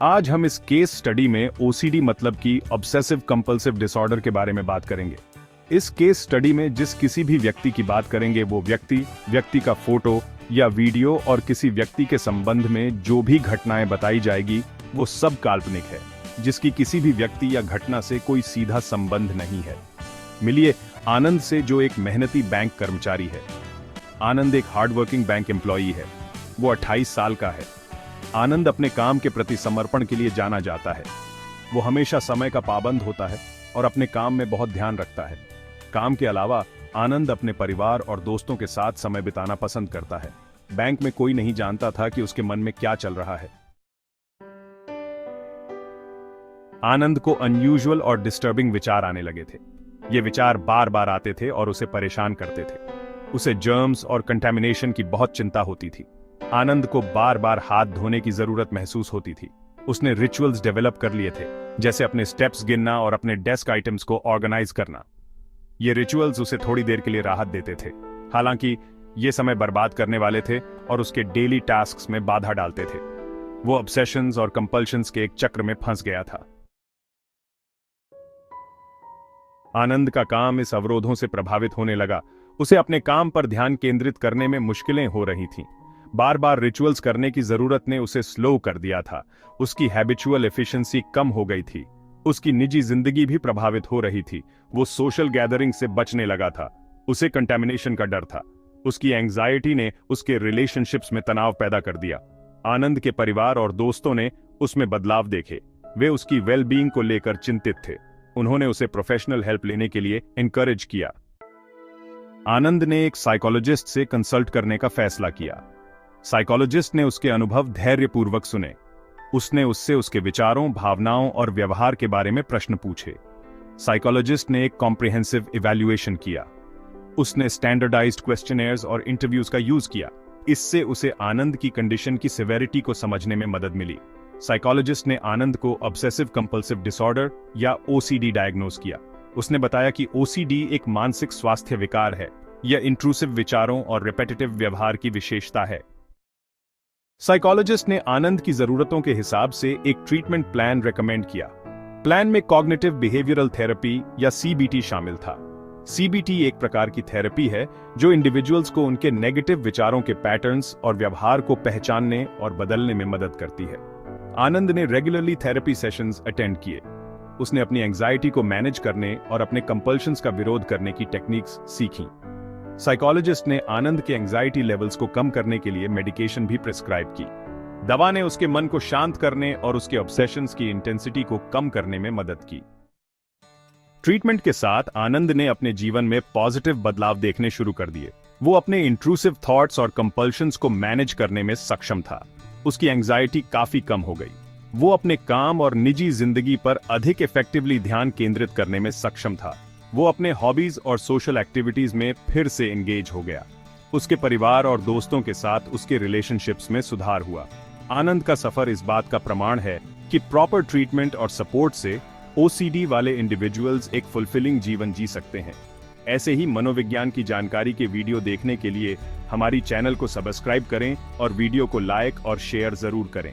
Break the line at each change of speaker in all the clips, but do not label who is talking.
आज हम इस केस स्टडी में ओसीडी मतलब कि ऑब्सेसिव कंपल्सिव डिसऑर्डर के बारे में बात करेंगे। इस केस स्टडी में जिस किसी भी व्यक्ति की बात करेंगे वो व्यक्ति का फोटो या वीडियो और किसी व्यक्ति के संबंध में जो भी घटनाएं बताई जाएगी वो सब काल्पनिक है, जिसकी किसी भी व्यक्ति या घटना से कोई सीधा संबंध नहीं है। मिलिए आनंद से, जो एक मेहनती बैंक कर्मचारी है। आनंद एक हार्डवर्किंग बैंक एम्प्लॉई है। वो 28 साल का है। आनंद अपने काम के प्रति समर्पण के लिए जाना जाता है। वो हमेशा समय का पाबंद होता है और अपने काम में बहुत ध्यान रखता है। काम के अलावा आनंद अपने परिवार और दोस्तों के साथ समय बिताना पसंद करता है। बैंक में कोई नहीं जानता था कि उसके मन में क्या चल रहा है। आनंद को अनयूजुअल और डिस्टर्बिंग विचार आने लगे थे। ये विचार बार बार आते थे और उसे परेशान करते थे। उसे जर्म्स और कंटामिनेशन की बहुत चिंता होती थी। आनंद को बार बार हाथ धोने की जरूरत महसूस होती थी। उसने रिचुअल्स डेवलप कर लिए थे, जैसे अपने स्टेप्स गिनना और अपने डेस्क आइटम्स को ऑर्गेनाइज करना। ये रिचुअल्स उसे थोड़ी देर के लिए राहत देते थे, हालांकि ये समय बर्बाद करने वाले थे और उसके डेली टास्क्स में बाधा डालते थे। वो ऑब्सेशंस और कंपल्शंस के एक चक्र में फंस गया था। आनंद का काम इस अवरोधों से प्रभावित होने लगा। उसे अपने काम पर ध्यान केंद्रित करने में मुश्किलें हो रही थीं। बार बार रिचुअल्स करने की जरूरत ने उसे स्लो कर दिया था। उसकी हैबिचुअल एफिशिएंसी कम हो गई थी। उसकी निजी जिंदगी भी प्रभावित हो रही थी। वो सोशल गैदरिंग से बचने लगा था। उसे कंटामिनेशन का डर था। उसकी एंजाइटी ने उसके रिलेशनशिप्स में तनाव पैदा कर दिया। आनंद के परिवार और दोस्तों ने उसमें बदलाव देखे। वे उसकी वेलबींग को लेकर चिंतित थे। उन्होंने उसे प्रोफेशनल हेल्प लेने के लिए एनकरेज किया। आनंद ने एक साइकोलॉजिस्ट से कंसल्ट करने का फैसला किया। साइकोलॉजिस्ट ने उसके अनुभव धैर्यपूर्वक सुने। उसने उससे उसके विचारों, भावनाओं और व्यवहार के बारे में प्रश्न पूछे। साइकोलॉजिस्ट ने एक कॉम्प्रिहेंसिव इवैल्यूएशन किया। उसने स्टैंडर्डाइज्ड क्वेश्चनेयर्स और इंटरव्यूज का यूज किया। इससे उसे आनंद की कंडीशन की सिवेरिटी को समझने में मदद मिली। साइकोलॉजिस्ट ने आनंद को ऑब्सेसिव कंपल्सिव डिसऑर्डर या ओसीडी डायग्नोज किया। उसने बताया कि ओसीडी एक मानसिक स्वास्थ्य विकार है। यह इंट्रूसिव विचारों और रिपेटिटिव व्यवहार की विशेषता है। साइकोलॉजिस्ट ने आनंद की जरूरतों के हिसाब से एक ट्रीटमेंट प्लान रेकमेंड किया। प्लान में कॉग्निटिव बिहेवियरल थेरेपी या सीबीटी शामिल था। सीबीटी एक प्रकार की थेरेपी है जो इंडिविजुअल्स को उनके नेगेटिव विचारों के पैटर्न्स और व्यवहार को पहचानने और बदलने में मदद करती है। आनंद ने रेगुलरली थेरेपी सेशंस अटेंड किए। उसने अपनी एंजाइटी को मैनेज करने और अपने कंपल्शंस का विरोध करने की टेक्निक्स सीखी। साइकोलॉजिस्ट ने आनंद के एंजाइटी लेवल्स को कम करने के लिए मेडिकेशन भी प्रिस्क्राइब की। दवा ने उसके मन को शांत करने और उसके ऑब्सेशंस की इंटेंसिटी को कम करने में मदद की। ट्रीटमेंट के साथ आनंद ने अपने जीवन में पॉजिटिव बदलाव देखने शुरू कर दिए। वो अपने इंट्रूसिव थॉट्स और कंपल्शंस को मैनेज करने में सक्षम था। उसकी एंजाइटी काफी कम हो गई। वो अपने काम और निजी जिंदगी पर अधिक इफेक्टिवली ध्यान केंद्रित करने में सक्षम था। वो अपने हॉबीज और सोशल एक्टिविटीज में फिर से एंगेज हो गया। उसके परिवार और दोस्तों के साथ उसके रिलेशनशिप्स में सुधार हुआ। आनंद का सफर इस बात का प्रमाण है कि प्रॉपर ट्रीटमेंट और सपोर्ट से ओसीडी वाले इंडिविजुअल्स एक फुलफिलिंग जीवन जी सकते हैं। ऐसे ही मनोविज्ञान की जानकारी के वीडियो देखने के लिए हमारी चैनल को सब्सक्राइब करें और वीडियो को लाइक और शेयर जरूर करें।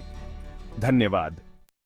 धन्यवाद।